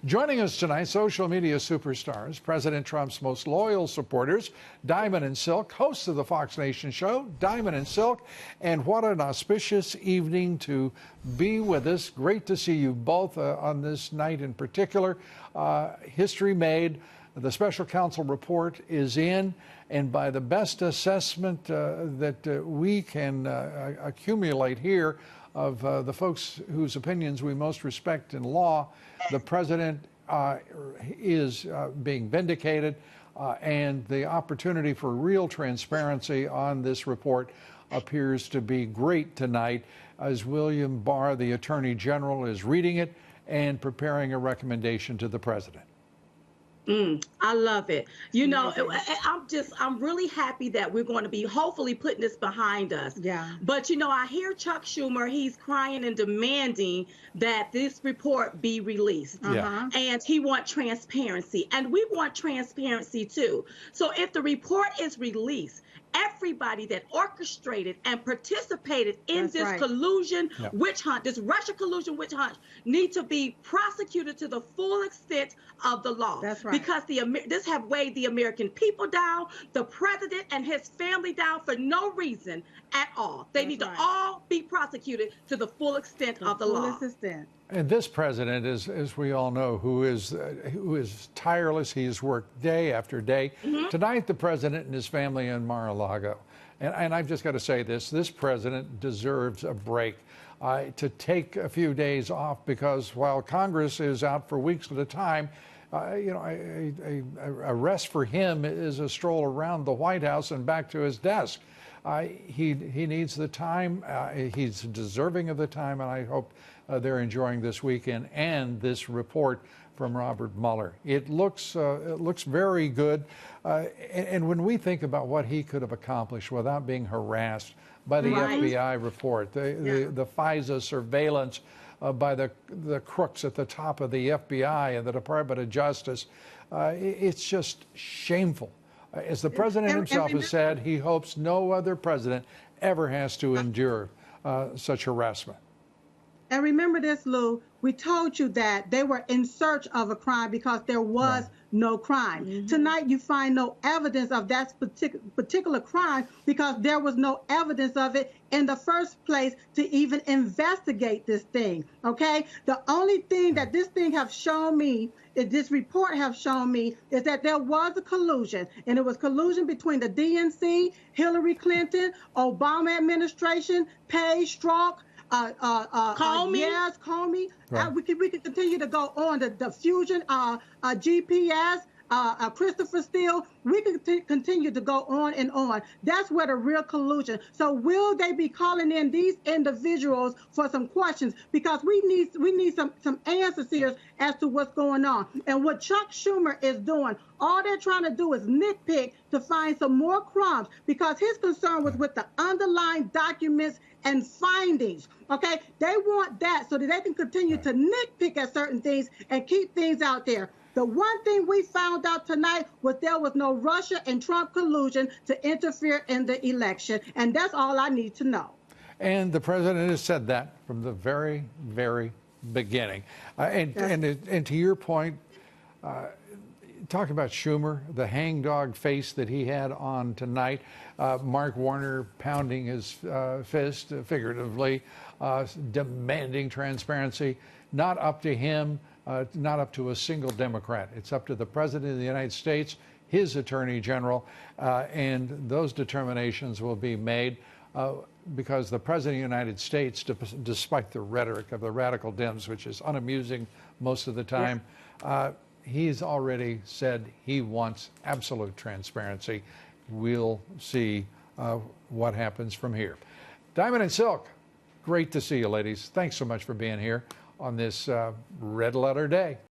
Joining us tonight, social media superstars, President Trump's most loyal supporters, Diamond and Silk, hosts of the Fox Nation show, Diamond and Silk. And what an auspicious evening to be with us. Great to see you both on this night in particular. History made. The special counsel report is in, and by the best assessment that we can accumulate here of the folks whose opinions we most respect in law, the president is being vindicated, and the opportunity for real transparency on this report appears to be great tonight as William Barr, the Attorney General, is reading it and preparing a recommendation to the president. I love it. You know, I'm really happy that we're going to be hopefully putting this behind us. Yeah. But, you know, I hear Chuck Schumer, he's crying and demanding that this report be released. And he wants transparency. And we want transparency, too. So if the report is released, everybody that orchestrated and participated in this collusion witch hunt, this Russia collusion witch hunt, need to be prosecuted to the full extent of the law. That's right. Because this have weighed the American people down, the president and his family down for no reason at all. They need to all be prosecuted to the full extent of the law. And this president is, as we all know, who is tireless. He's worked day after day. Tonight, the president and his family in Mar-a-Lago. And I've just got to say this president deserves a break, to take a few days off, because while Congress is out for weeks at a time, you know, a rest for him is a stroll around the White House and back to his desk. He needs the time. He's deserving of the time, and I hope they're enjoying this weekend and this report from Robert Mueller. It looks very good, and when we think about what he could have accomplished without being harassed by the FBI report, the FISA surveillance by the crooks at the top of the FBI and the Department of Justice, it's just shameful. As the president himself has said, he hopes no other president ever has to endure such harassment. And remember this, Lou, we told you that they were in search of a crime because there was no crime. Tonight, you find no evidence of that particular crime because there was no evidence of it in the first place to even investigate this thing, okay? The only thing that this thing have shown me, this report have shown me, is that there was a collusion, and it was collusion between the DNC, Hillary Clinton, Obama administration, Page, Strzok, Comey. Comey. We could continue to go on. The Fusion, GPS, Christopher Steele. We could continue to go on and on. That's where the real collusion. So will they be calling in these individuals for some questions? Because we need some answers here as to what's going on. And what Chuck Schumer is doing, all they're trying to do is nitpick to find some more crumbs, because his concern was with the underlying documents and findings, okay? They want that so that they can continue to nitpick at certain things and keep things out there. The one thing we found out tonight was there was no Russia and Trump collusion to interfere in the election, and that's all I need to know. And the president has said that from the very, very beginning. And to your point, talk about Schumer, the hangdog face that he had on tonight. Mark Warner pounding his fist, figuratively, demanding transparency. Not up to him, not up to a single Democrat. It's up to the President of the United States, his Attorney General, and those determinations will be made because the President of the United States, despite the rhetoric of the radical Dems, which is unamusing most of the time, he's already said he wants absolute transparency. We'll see what happens from here. Diamond and Silk, great to see you, ladies. Thanks so much for being here on this red letter day.